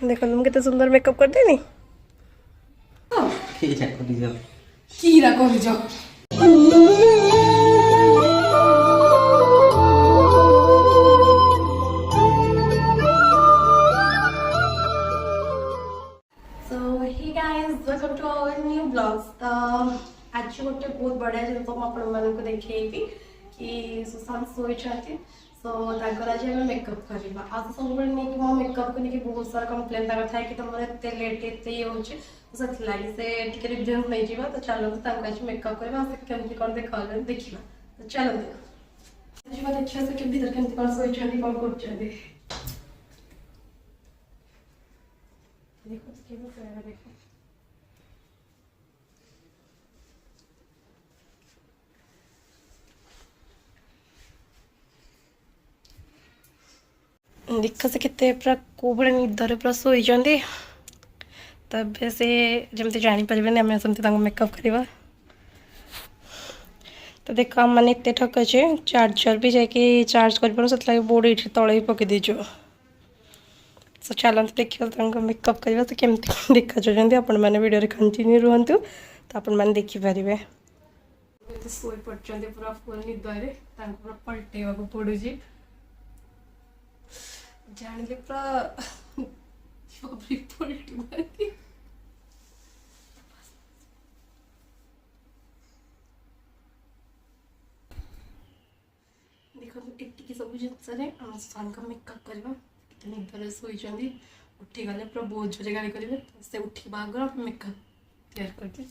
देखो तुम कितने सुंदर मेकअप करते नहीं। कीरा कर जाओ so hey guys welcome to our new blogs. तो आज गोटे बहुत बढ़िया जिन आपको देखी कि सुशांत शोई सो आज आम मेकअप करवा आ सब मो मेकअप को लेकिन बहुत सारा कम्प्लेन था कि तुम एत लेट एत ये हो से रिव्यू नहीं जावा। तो चलते आज मेकअप करवा केमती कौन देखा देखा। तो चलते देखिए से भीतर केमती कौन शोई कौन कर देखो देखो देख से केते पूरा कोबड़े निदरे पूरा शोई तब से जमती जापर आम सेमती मेकअप करवा। तो देख आम मैंने एत ठक अच्छे चार्जर भी जाकि चार्ज कर से बोर्ड ये तले ही पकई देचु। सो चलते देखिए मेकअप करवा तो केमती देखा आपण मैंने वीडियो कंटिन्यू रुहतु तो आपण मैंने देखिपारे शोई पड़ते पूरा फुल निदरे पूरा पलटेवा पड़ू जानिले पूरा पलटी देखो एति सब जिन सान का मेकअप करवा निदर शोई उठी गले पूरा बहुत जोरे गाड़ी करेंगे से उठा आगर मेकअप तैयार करके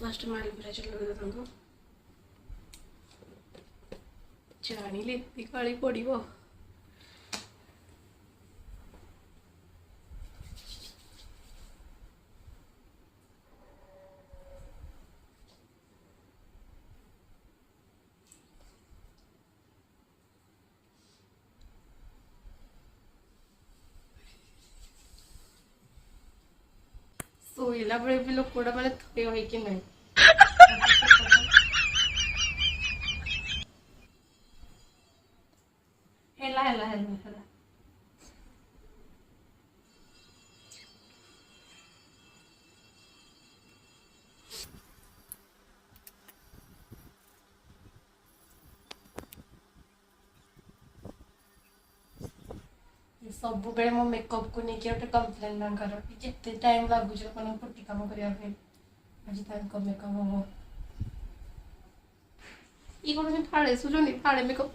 फर्स्ट माइल पूरा चल जानिले काली पड़ो शोला बेले भी लोकटा मैंने थोड़े हो कि नहीं हेला हेला हेला हेला सब बेले मो मेकअप को लेकिन गोटे कम्प्लेन ना जिते टाइम लगुच पुटी कम करने आज मेकअप हम ये कौन फाड़े शुचुनी फाड़े मेकअप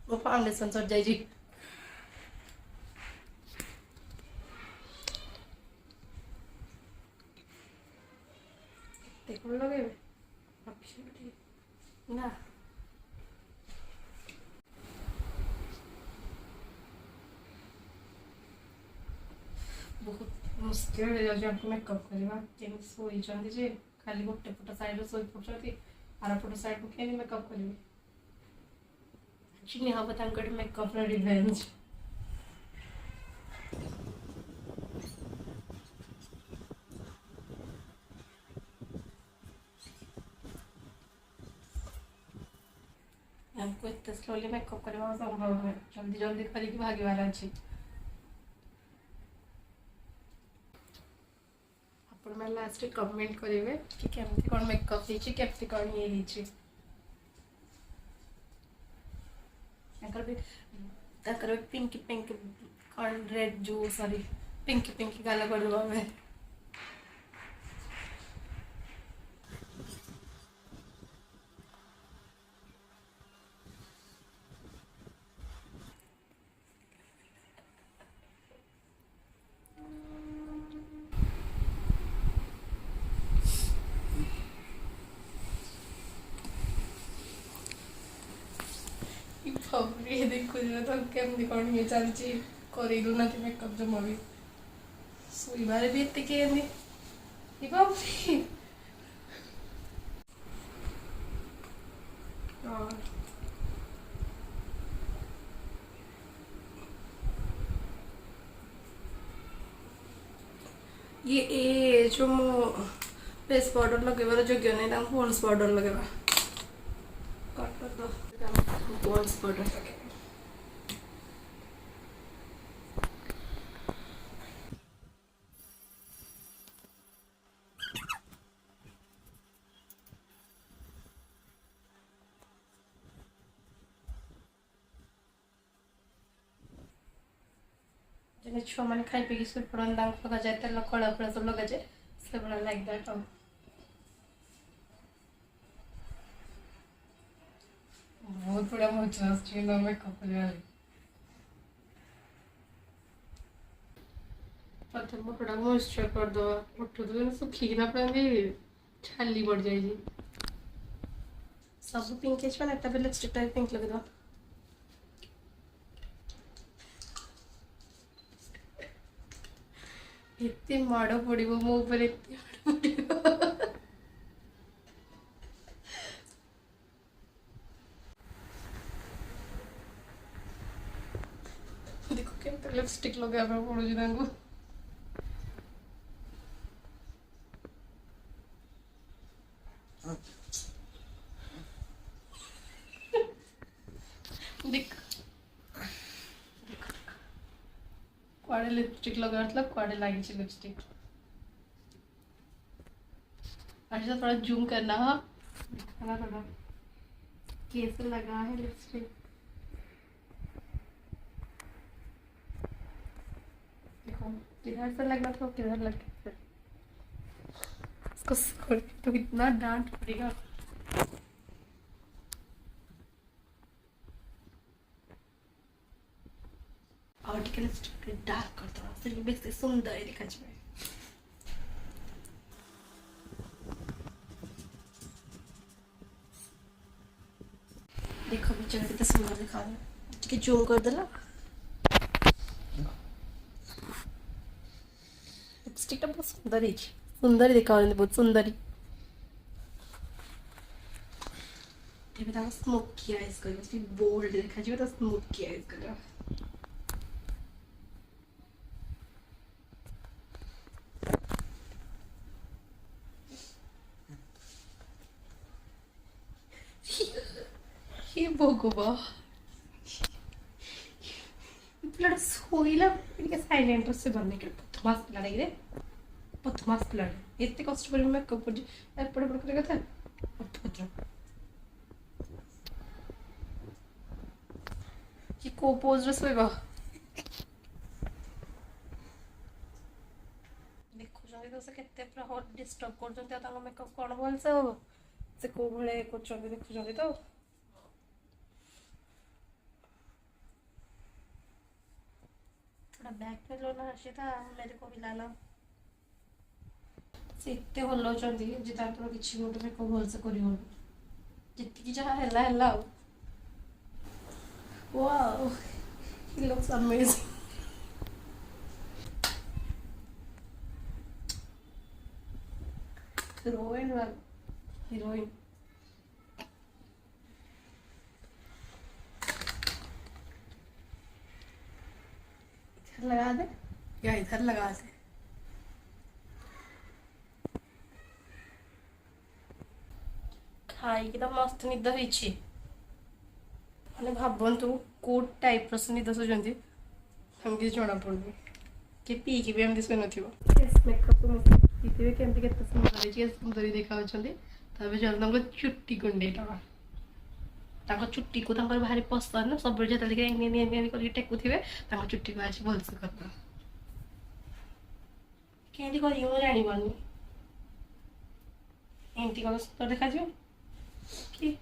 मो फाउंडेशन सर जाइए कौन लगे ना बहुत मुस्किल हो जाए मेकअप करवा शोई खाली गोटे पट साइड शोई पड़ते आर पट साइड को क्या मेकअप करेंगे एक्चुअली हम मेकअप रिवेंज हमको इतने स्लोली मेकअप करवा संभव है जल्दी जल्दी करके भागवार अच्छे आपण मैं लास्ट कमेंट करेंगे कि केमती कौन मेकअप होती केमती कौन ये भी पिंकी पिंक कौन रेड जो सॉरी पिंकी पिंकी गाला करवा में बाबरे देखो तो केमती कौन ये चलची करेलु ना मेकअप जमा भी सोइबारे भी एते केनी ये बाबरे और ये जो मो फेस पाउडर लगेबार योग्य नहीं ना पॉन्ड्स पाउडर लगेबा कट कर दो पॉन्ड्स पाउडर लगे जने छुआ मैंने खाई पी सुई पड़न दांग लगा जाए तेल कड़ा फड़ा सब लगा जाए से बड़ा लाइक दैट बहुत बड़ा मजा आछे मेकअप वाली प्रथम मोटा मॉइस्चर कर दो उठो तो सुखी ना पे छाली बढ़ जाए सब पिंक है तब लिपस्टिक टाइप पिंक लगे दो एते माड़ पड़ो मो ऊपर एते माड़ पड़ो देखो केमते लिपस्टिक लगाबा पड़ो तांको देख कुआडे लिपस्टिक लगा मतलब कुआडे लगी छी लिपस्टिक अच्छा थोड़ा जूम करना हाँ दिखाना थोड़ा कैसे लगा है लिपस्टिक देखो किधर से लगना तो किधर लग फिर इसको छोड़ के तो इतना डांट पड़ेगा और ठीक है लिपस्टिक डार्क कर दो फिर बेस सुंदर दिखा जाए देखो बीच में कितना सुंदर दिखा रहा है ठीक है जूम कर देला लिपस्टिक बहुत सुंदर ही दिखा बहुत सुंदर ही स्मोकी आईज कर बोल्ड देखा तो स्मोकी आईज कर ये भगवा पिलाटा शोला सैलेंट से बनने के पथमास पिलाटा कि पथमास पिलाटा एत कष्ट कर मेकअप कर पढ़ पढ़ कर कथा कि को पोज रे सोइबा देखु जंदी तो से केते पूरा हॉट डिस्टर्ब कर जंती तांको मेकअप कोन भल से हो से को भले को जंदी देखु जंदी तो थोड़ा बैक में लो ना हर्षिता मेरे को भी लाना से इतने हल्लो चंदी जिता तो किछि गोटे में को भल से करी हो जितकी जहा हल्ला हल्ला wow he looks amazing heroine वाल heroine इधर लगा दे या इधर लगा दे खाई कि तो मस्त निद होइछि माने भाबंतु कोट टाइप रो निद सोजंती हमके जणा पड़बो के पी के भी हम दिस नथिबो फेस मेकअप तो मस्त पीते केमती केते सुंदर है सुंदर देखा छथि तबे जल्दी हमको चुट्टी गुंडेटा ताको चुट्टी को तांकर भारी पसंद ना सब जता देखि एनी करके टेकु थिबे ताको चुट्टी को आसी बोल से करता केंदी करी हो जानी बानी एंटी को सुंदर देखा जो की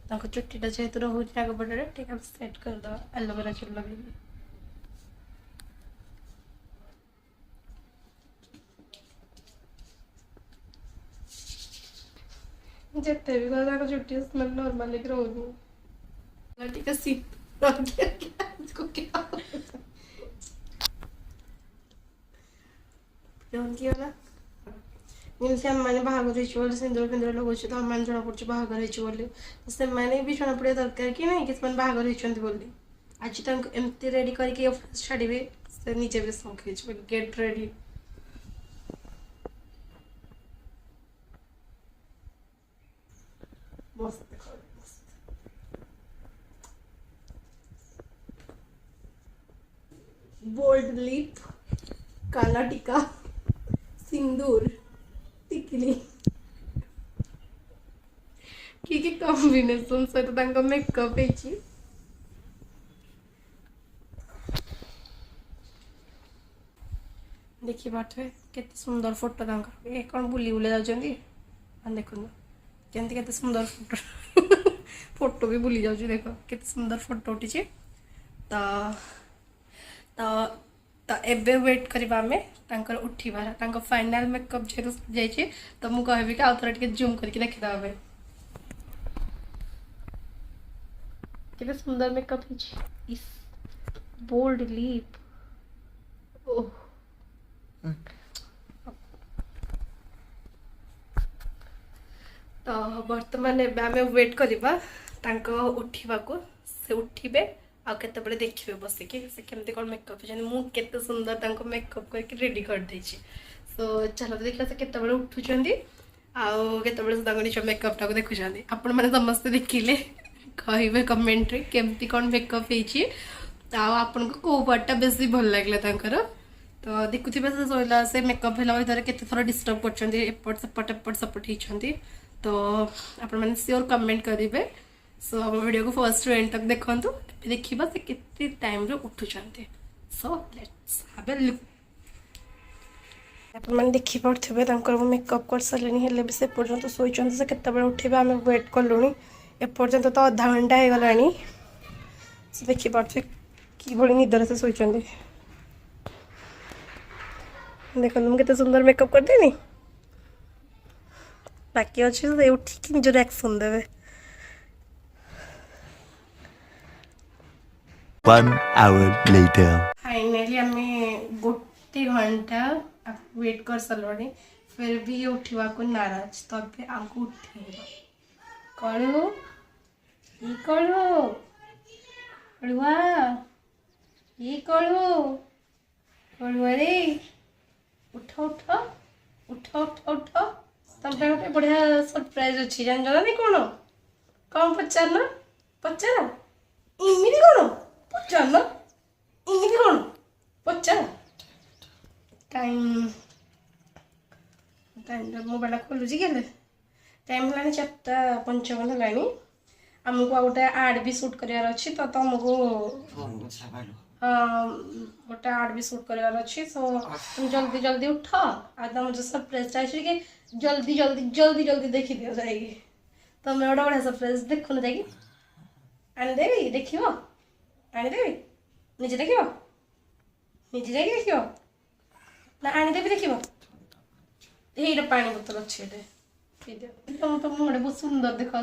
ताको चुट्टीटा जेहेतु रोचे आग पटे ठीक है सेट कर दो एलोवेरा चूल लगे जिते भी कह चुट्टी स्मेल नॉर्मल लेके रोनी ठीक है सी इसको क्या ଯେମିତି ଆମମାନେ ବାହାଘର ହେଇଛୁ ବୋଲି ସିନ୍ଦୁର ଫିନ୍ଦୁର ଲଗାଉଛୁ ତ ଆମମାନେ ଜଣାପଡ଼ୁଛୁ ବାହାଘର ହେଇଛୁ ବୋଲି ତ ସେମାନେ ବି ଜଣାପଡ଼ିବା ଦରକାର କି ନାହିଁ କି ସେମାନେ ବାହାଘର ହେଇଛନ୍ତି ବୋଲି ଆଜି ତାଙ୍କୁ ଏମିତି ରେଡ଼ି କରିକି ଅଫିସ୍ ଛାଡ଼ିବେ ସେ ନିଜେ ବି ସକ୍ ହେଇଯିବେ ଗେଟ୍ ରେଡ଼ି ମସ୍ତ बोल्ड लिप काला टीका सिंदूर टिकली कि कॉम्बिनेशन सहित मेकअप है देखिए पाठे केते सुंदर फोटो कौन बुली बुले जाऊँगी देखो केमती केते सुंदर फोटो फोटो भी बुली जाऊँ देख केते सुंदर फोटो उठी तो तो एबे वेट करवा आमे तांकर उठिबार तांको फाइनल मेकअप जेतु जाइए तो मु कहबी कि आउथरा टिके जूम करके देखि दाबे केते सुंदर मेकअप है इस बोल्ड लिप ओह तो बर्तमान एबे आमे वेट करवा तांको उठिबा को से उठिबे आ केतेबेले देखिबे बसिकी से केमती कौन मेकअप मु केते सुंदर तांको मेकअप करके रेडी कर देछि सो चलो देखला से केतेबेले उठुचंदी आउ केतेबेले से तांको निज मेकअप टाको देखुचंदी आपण माने समस्त देखिले कहिबे कमेंट रे केमती कौन मेकअप हेछि आ आपन को को पार्टटा बेसी भल लागला तांकर तो देखुथिबे से सोइला से मेकअप भेला भीतर केते थोड़ा डिस्टर्ब करचंदी एपट सपट हेछंदी तो आपण माने श्योर कमेंट करिवे सो हम वीडियो को फर्स्ट टू एंड तक देखो देखा से कितने टाइम रे उठुचंती so let's have a look अपन देखि पड़थिबे तांकर मेकअप कर सारलेनी हेले भी से पर्यंत सोइचंती से केते बेले उठिबे हम वेट करलुनी ए पर्यंत तो आधा घंटा हे गलानी से देखि पड़थिबे की भली निदर से सोइचंती देखो हम केते सुंदर मेकअप कर देनी बाकी अछि से उठी कि निज रिएक्शन देबे 1 hour later. फाइनली हमें गोटे घंटा वेट कर सारे फिर भी ये उठवा को नाराज तो अभी आमको उठे कलु ये कलु कलुआ ये कलु कलुआ रे उठ उठ उठ उठ उठ तुम गोटे बढ़िया सरप्राइज अच्छी जान नहीं कौन कौन पचार पचार इमिली कौन पचार इमिली कौन पचार टाइम टाइम मोबाइल खोलुची के टाइम है 4:55 है आमको गोटे आड भी सुट करार अच्छी तो तुमको हाँ गोटे आड भी सुट करार अच्छी सो तुम जल्दी जल्दी उठ आ तुम जो सरप्राइज चाहिए कि जल्दी जल्दी जल्दी जल्दी देखी दियो जाएगी तो मैं गोटे बढ़िया सरप्राइज देखुन जाएगी आनीदेवी देख आनीदेवी निजे देख निजे जाएगी देख ना आनीदेवी देख ये पानी बोतल अच्छे तुम तो मुझे बहुत सुंदर देखा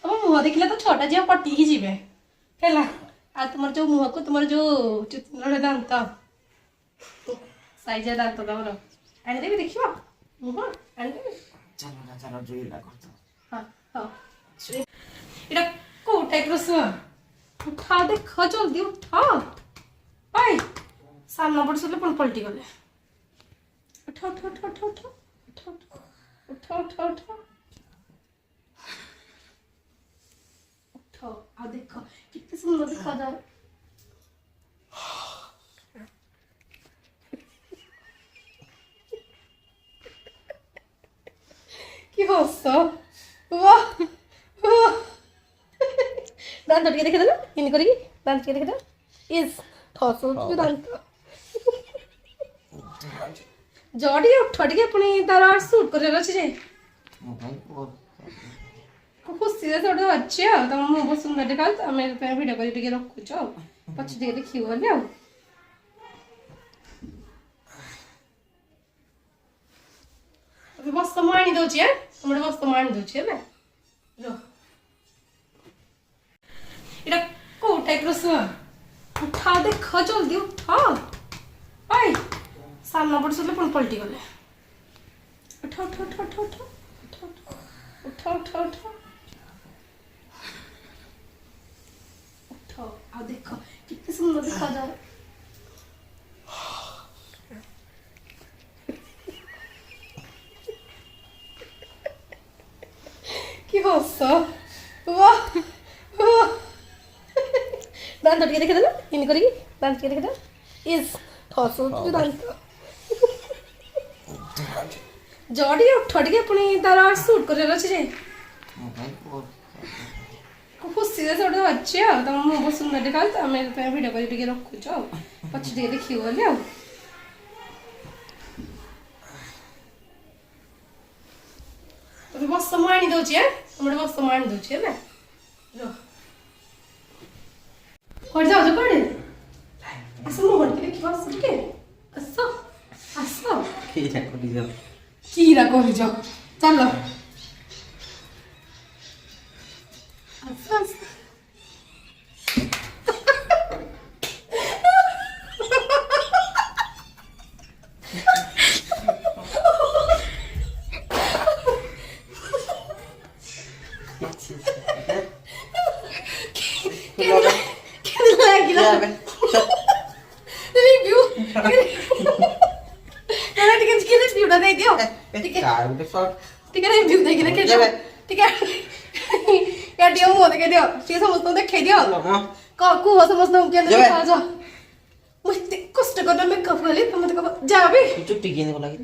तुम मुह देखले तो छोटा झील पटिकी जी है तुम जो मुह को तुम जो दांत साइज दांत तुम आनीदेवी देख मुह आनीदेवी हाँ हाँ ये कौ टाइप उठा देख जल्दी उठा पाई सामना पड़ सुले पुन पलटी गले उठा उठा उठा उठा उठा उठा उठा उठा उठा उठा आ देखो कितने सुंदर दिखा जा रहा कि हंस वाह वाह दांत टिके देखे देना इन करी दांत टिके देखे देना इस ठसो दांत जड़ी उठ टिके पुनी तार शूट कर अछि जे खुशी से थोड़ा अच्छे तुम मुंह बहुत सुंदर देखा हमें वीडियो कर टिके रखुछ पछ टिके देखियो ले ମୁଁ ଆଣିଦେଉଛି ତମେ ବସ ମୁଁ ଆଣିଦେଉଛି ହେଲା ର ଏଇଟା କୋଉ ଟାଇପ୍ର ଶୁଆ ଉଠା ଦେଖ ଜଲ୍ଦି ଉଠ ଆଇ ସାନ ପଟ ଶୋଇଲେ ପୁଣି ପଲଟି ଗଲେ ଉଠ ଉଠ ଉଠ ଉଠ ଉଠ ଉଠ ଉଠ ଉଠ ଉଠ ଉଠ ଆଉ ଦେଖ କେତେ ସୁନ୍ଦର ଦେଖାଯାଏ কি হস দান্ত ଟିକେ ଦେଖିଦେଲ ଇନି କରିକି ଦାନ୍ତ ଟିକେ ଦେଖିଦେଲ ଇସ୍ ହସୁଛୁ ଦାନ୍ତ ଜଅ ଟିକେ ଉଠ ଟିକେ ପୁଣି ତାର ସୁଟ୍ କରିବାର ଅଛି ଯେ ଖୁସିରେ ସେଠି ଅଛି ଆଉ ତମ ମୁହଁ ବହୁତ ସୁନ୍ଦର ଦେଖାଯାଉଛି ତ ଆମେ ସେଥିପାଇଁ ଭିଡ଼ିଓ କରି ଟିକେ ରଖୁଛୁ ଆଉ ପଛେ ଟିକେ ଦେଖିବୁ ବୋଲି ଆଉ ତମେ ବସ ମୁଁ ଆଣିଦେଉଛି ତମେ ବସ ମୁଁ ଆଣିଦେଉଛି ହେଲା କୁଆଡ଼େ ଯାଉଛ କୁଆଡ଼େ ଆସ ମୁଁ ଟିକେ ଦେଖିବ ଆସ ଟିକେ ଆସ ଆସ କିରା କରିଛ ଚାଲ ଆସ ଆସ कष्ट कर मेकअप कली मत जा चुट्टी किन को लागि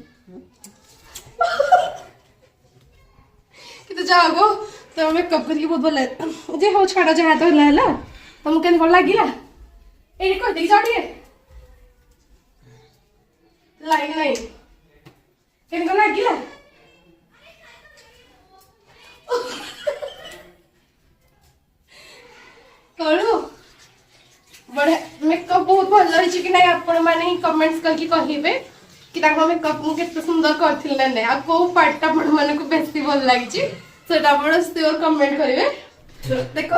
कि जाओ तो मेकअप करके बहुत भल जे हो छाड़ जहाँ तो है तुमको केन कौन लगिला ये कह देख जाओ टे लाइन नहीं केन कौन लगिला करू बड़े मेकअप बहुत भल रही कि नहीं आपण मैंने कमेंट्स करके कहिबे कि ताको मेकअप मु केते सुंदर करथिले नै आ को पार्ट आपण माने को बेसी भल लागिची सेटा आपण श्योर कमेंट करिवे देखो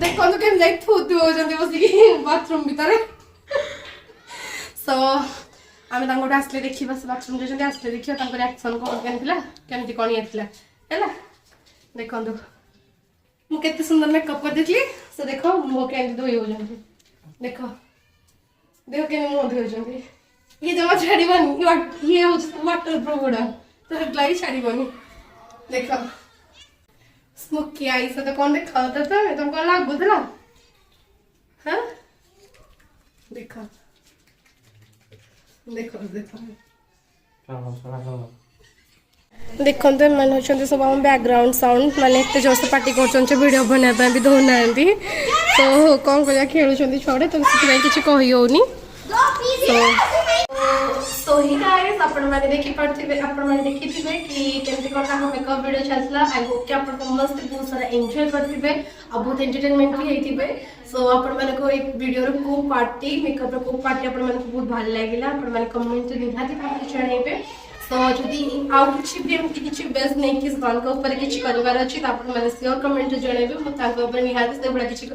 देखो तो केम जाई थू थू हो जंदी बसी बाथरूम भीतर सो आमे तांगोट आसले देखि बस बाथरूम जे जंदी आसले देखियो तांको रिएक्शन कोन केनथिला केमति कोन येथिला हैला देखो दो मु केते सुंदर मेकअप कर देथली से देखो मो केमति दोई हो जंदी देखो देखो के मुंह धोई जंदी ये जमा छाड़ीबनी ये हो वाटर प्रूफ गुडा तो लागी छाड़ीबनी देखो स्मोकी आई से तो कौन देखा था तुमको लागुला हाँ देखो देखो देखो देखते मैंने होती सब आम बैकग्राउंड साउंड मैंने एत जोर से पार्टी कर वीडियो बनाया भी दौना तो कौन कर खेलुं छुआड़े तो से किसी कही होनी तो ही गाइस आपण माने देखि पड़थिबे आपण माने देखिथिबे कि केमति कोन का मेकअप वीडियो चलला आई होप कि आपण मस्त बहुत सारा एंजॉय करथिबे आ बहुत एंटरटेनमेंट भी हेतिबे सो आपण माने को एक वीडियो रो को पार्टी मेकअप रो को पार्टी आपण माने को बहुत भल लागिला आपण माने कमेंट निहाती पार्टी चढाइबे तो जदि आउ किछि भी एमति किछि बेस नै कि सान को ऊपर किछि करबार अछि त आपण माने श्योर कमेंट जणाइबे म ताको ऊपर निहाती से बडा किछि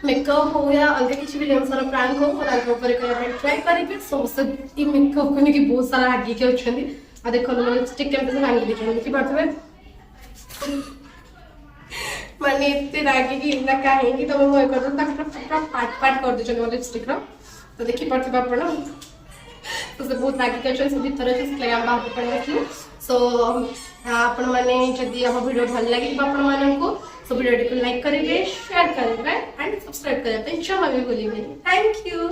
मेकअप हो या अलग किसी भी लेंसर प्रैंक हो ऊपर ट्राई करेंगे समस्त ये मेकअप करने की बहुत सारा आगे के अच्छे आ देखो मैंने लिपस्टिक कैंपस भांगी देखिए देखि पारथबे माने इतने रागी की ना काहे कि तुम मोय कर दो पूरा पार्ट पार्ट कर दो चलो लिपस्टिक रो तो देखि पारथबे आपण तो से बहुत रागी के अच्छे से भीतर से इसलिए हम बाहर पड़े सो आपण माने जदी हम वीडियो भल लागी आपण माने को सो वीडियो को लाइक करेंगे शेयर करेंगे एंड सब्सक्राइब करेंगे जमा भी भूलिए थैंक यू।